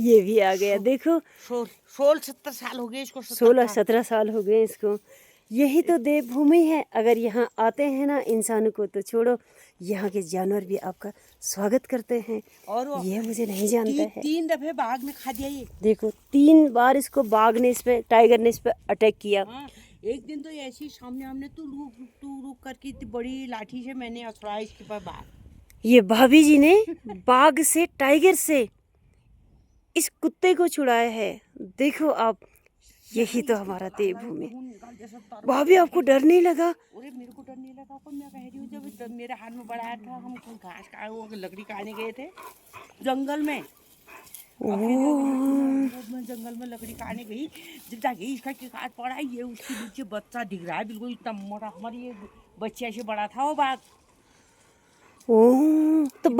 ये भी आ गया, देखो 16-17 साल हो गए इसको। 16-17 साल हो गए इसको। यही तो देवभूमि है। अगर यहाँ आते हैं ना इंसानों को तो छोड़ो, यहाँ के जानवर भी आपका स्वागत करते हैं। और वो ये मुझे नहीं जानता है। 3 दफे बाघ ने खा दिया ये। देखो 3 बार इसको बाघ ने, इस पे टाइगर ने इस पे अटैक किया। हाँ, एक दिन तो ऐसी सामने हमने तू रुक करके इतनी बड़ी लाठी से मैंने अथड़ा इसके पास बाघ। ये भाभी जी ने बाघ से, टाइगर से इस कुत्ते को छुड़ाया है। देखो आप, यही तो हमारा देवभूमि। भाभी आपको डर नहीं लगा? अरे मेरे को डर नहीं लगा, पर मैं कह रही हूँ जब मेरे हाथ में बढ़ाया था, हम घास का वो लकड़ी काटने गए थे जंगल में। मैं जंगल में लकड़ी काटने गई, जब जाके इसका काट पड़ा, ये उसके नीचे बच्चा दिख रहा है बिल्कुल इतना मोटा, हमारी ये बच्चे ऐसे बड़ा था वो बाघ। ओह, तो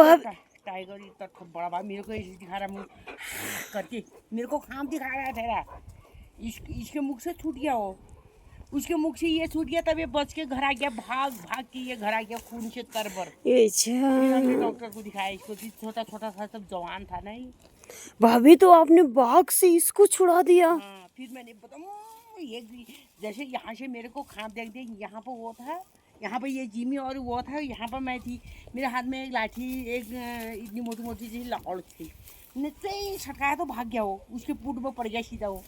टाइगर इतना बड़ा बाघ मेरे को ऐसे दिखा रहा मुँह करके, मेरे को खाम दिखा रहा ठहरा। इसके मुख से छूट गया वो, उसके मुख से ये छूट गया, तब ये बच के घर आ गया, भाग भाग के ये घर आ गया खून से तरबर। हमने डॉक्टर को दिखाया इसको, छोटा छोटा था तब जवान था नहीं। भाभी तो आपने बाघ से इसको छुड़ा दिया। हाँ, फिर मैंने ये जैसे यहाँ से मेरे को खाम देख दे, यहाँ पर वो था, यहाँ पर ये जिमी और वो था, यहाँ पर मैं थी, मेरे हाथ में एक लाठी, एक इतनी मोटी मोटी सी लकड़ थी, नीचे छटकाया तो भाग गया वो, उसके पुट में पड़ गया सीधा वो।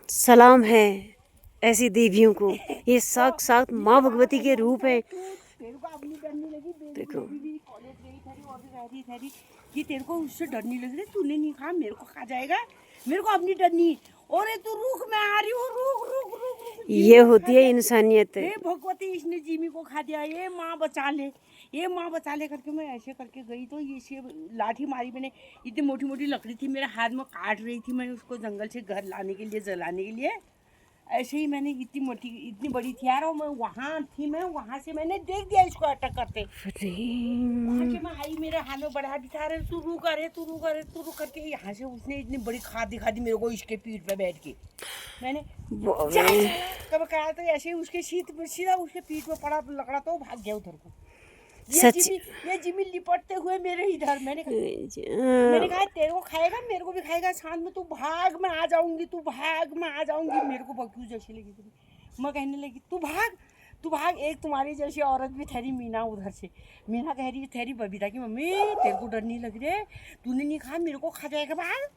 सलाम है ऐसी देवियों को, ये साक्षात माँ भगवती के रूप है। तेरे को अपनी डर नहीं लगी? देखो कॉलेज गई थी और भी रह रही थी कि तेरे को उससे डर नहीं लग रही, तूने नहीं कहा मेरे को खा जाएगा, मेरे को अपनी डर नहीं। और तू रुक, मैं आ रही हूँ, रुक रुक रुक रुक। ये होती है इंसानियत। हे भगवती, इसने जिमी को खा दिया, ये माँ बचा ले, ये माँ बचा ले करके मैं ऐसे करके गई तो ये लाठी मारी मैंने, इतनी मोटी मोटी लकड़ी थी मेरे हाथ में, काट रही थी मैं उसको जंगल से घर लाने के लिए, जलाने के लिए। ऐसे ही मैंने इतनी मोटी, इतनी बड़ी थी यार, और मैं वहाँ थी, मैं वहाँ से मैंने देख दिया इसको अटक करते। वहाँ से मैं आई, मेरे हाथ में बढ़ा दिखा रहे, तू रुक करे, तू रुक करे, तू रुक करके, यहाँ से उसने इतनी बड़ी खाद दिखा दी मेरे को इसके पीठ पे बैठ के। मैंने कब कहा तो ऐसे ही उसके सीधा उसके पीठ में पड़ा लकड़ा तो भाग गया उधर को। ये जिमी लिपटते हुए मेरे इधर, मैंने कहा तेरे को खाएगा, मेरे को भी खाएगा, साथ में तू भाग, मैं आ जाऊंगी, तू भाग, मैं आ जाऊंगी। मेरे को बकरू जैसी लगी थी, मैं कहने लगी तू भाग, तू भाग। एक तुम्हारी जैसी औरत भी ठहरी, मीना, उधर से मीना कह रही ठहरी बबीता की मम्मी, तेरे को डर नहीं लग रहा? तूने नहीं कहा मेरे को खा जाएगा भाग।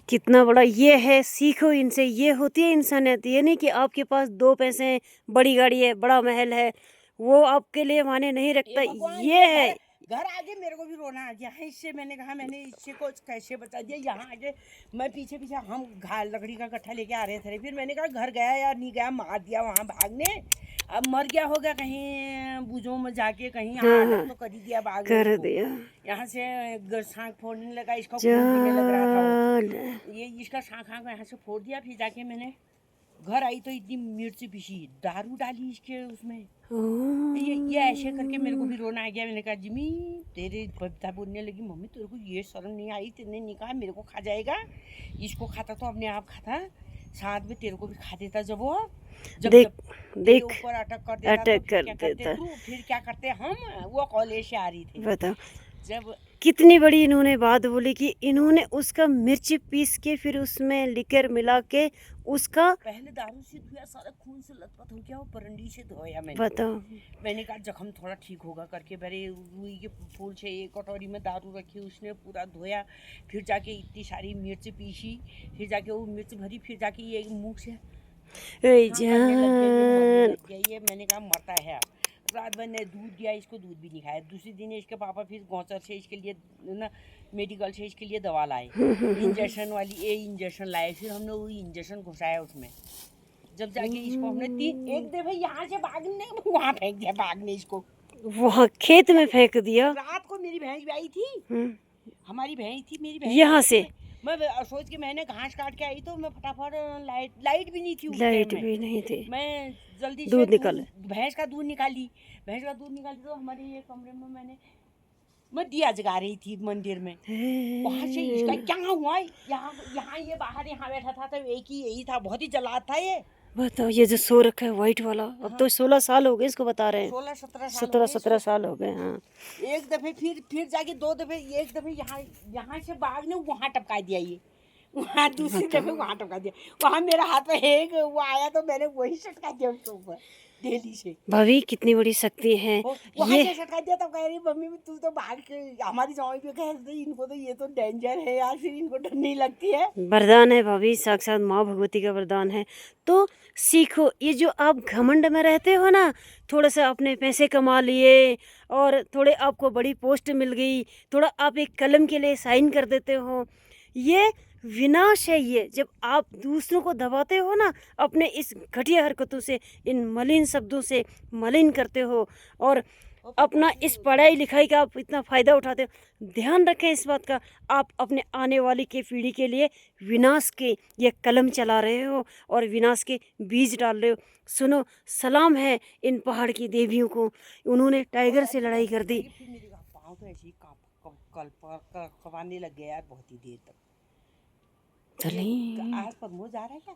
कितना बड़ा ये है, सीखो इनसे, ये होती है इंसानियत। ये नहीं कि आपके पास 2 पैसे हैं, बड़ी गाड़ी है, बड़ा महल है, वो आपके लिए माने नहीं रखता। ये है घर आगे मेरे को भी रोना आ गया है इससे। मैंने कहा मैंने इससे को कैसे बचा दिया। यहाँ आगे मैं पीछे पीछे, हम लकड़ी का गट्ठा लेके आ रहे थे, फिर मैंने कहा घर गया या नहीं गया, मार दिया वहाँ भागने, अब मर गया होगा कहीं बुझों में जाके, कहीं यहाँ तो कर ही दिया बाघ, कर दिया। यहाँ से शाँख फोड़ने लगा, इसका खून में लग रहा था, ये इसका शाँख यहाँ से फोड़ दिया। फिर जाके मैंने घर आई तो इतनी मिर्ची पीसी, दारू डाली इसके उसमें, ये ऐसे करके मेरे को भी रोना आ गया। मैंने कहा जिमी, तेरे बबीता बोलने लगी मम्मी तेरे को ये शर्म नहीं आई, तेने नहीं कहा मेरे को खा जाएगा, इसको खाता तो अपने आप खाता, साथ में तेरे को भी खा देता। जब वो देख ऊपर अटक कर देता तो फिर क्या करते हम, वो कॉलेज से आ रही थी, बताओ जब कितनी बड़ी इन्होंने बात बोली कि इन्होंने उसका मिर्ची पीस के फिर उसमें लिकर मिला के उसका पहले दारू से धोया, सारा खून से लथपथ हो गया, वो परंडी से धोया मैंने। बताओ, मैंने कहा जख्म थोड़ा ठीक होगा करके, मेरे रुई के फूल से एक कटोरी में दारू रखी, उसने पूरा धोया, फिर जाके इतनी सारी मिर्च पीसी, फिर जाके वो मिर्च भरी, फिर जाके ये मुँह से ये मैंने कहा मरता है। रात भर ने दूध दिया इसको, दूध भी नहीं खाया। दूसरे दिन इसके पापा फिर गौचर से इसके लिए ना, मेडिकल से इसके लिए दवा लाए, इंजेक्शन वाली इंजेक्शन लाए, फिर हमने वो इंजेक्शन घुसाया उसमें। जब जाके इसको हमने एक दफे यहाँ से भागने वहाँ फेंक दिया, भागने इसको वहाँ खेत में फेंक दिया। रात को मेरी भैंस भी आई थी, हमारी भैंस थी, मेरी भैंस यहाँ से मैं सोच के मैंने घास काट के आई तो मैं फटाफट, लाइट भी नहीं थी, लाइट भी नहीं थी, मैं जल्दी से दूध निकाल, भैंस का दूध निकाली, तो हमारे ये कमरे में मैं दिया जगा रही थी मंदिर में। वहाँ से इसका क्या हुआ, यहाँ ये बाहर यहाँ बैठा था तो एक ही यही था, बहुत ही जलाद था ये। बताओ, ये जो सो रखा है व्हाइट वाला, अब तो 16 साल हो गए इसको बता रहे हैं। 16-17 साल 17 साल हो गए। हाँ, एक दफे फिर जाके 2 दफे, एक दफे यहाँ से बाघ ने वहाँ टपका दिया, ये वहाँ दूसरी दफे वहाँ टपका दिया, वहाँ मेरा हाथ में एक वो आया तो मैंने वही सटका दिया उसके ऊपर डेली से। भाभी कितनी बड़ी शक्ति है वहाँ ये। से सटका दिया तब कह रही मम्मी तू तो बाघ के, हमारी जमाई भी कह रही थी इनको तो ये तो डेंजर है यार, फिर इनको डर नहीं लगती है। वरदान है भाभी, साक्षात माँ भगवती का वरदान है। तो सीखो, ये जो आप घमंड में रहते हो ना, थोड़ा सा अपने पैसे कमा लिए और थोड़े आपको बड़ी पोस्ट मिल गई, थोड़ा आप एक कलम के लिए साइन कर देते हो, ये विनाश है। ये जब आप दूसरों को दबाते हो ना, अपने इस घटिया हरकतों से, इन मलिन शब्दों से मलिन करते हो, और अपना इस पढ़ाई लिखाई का आप इतना फ़ायदा उठाते हो, ध्यान रखें इस बात का। आप अपने आने वाली के पीढ़ी के लिए विनाश के ये कलम चला रहे हो और विनाश के बीज डाल रहे हो। सुनो, सलाम है इन पहाड़ की देवियों को, उन्होंने टाइगर से लड़ाई कर दी। फिर मेरे पाँव तो ऐसे ही कपाने लग गया यार बहुत ही देर तक। चलें। आज प्रमोद जा रहा है क्या?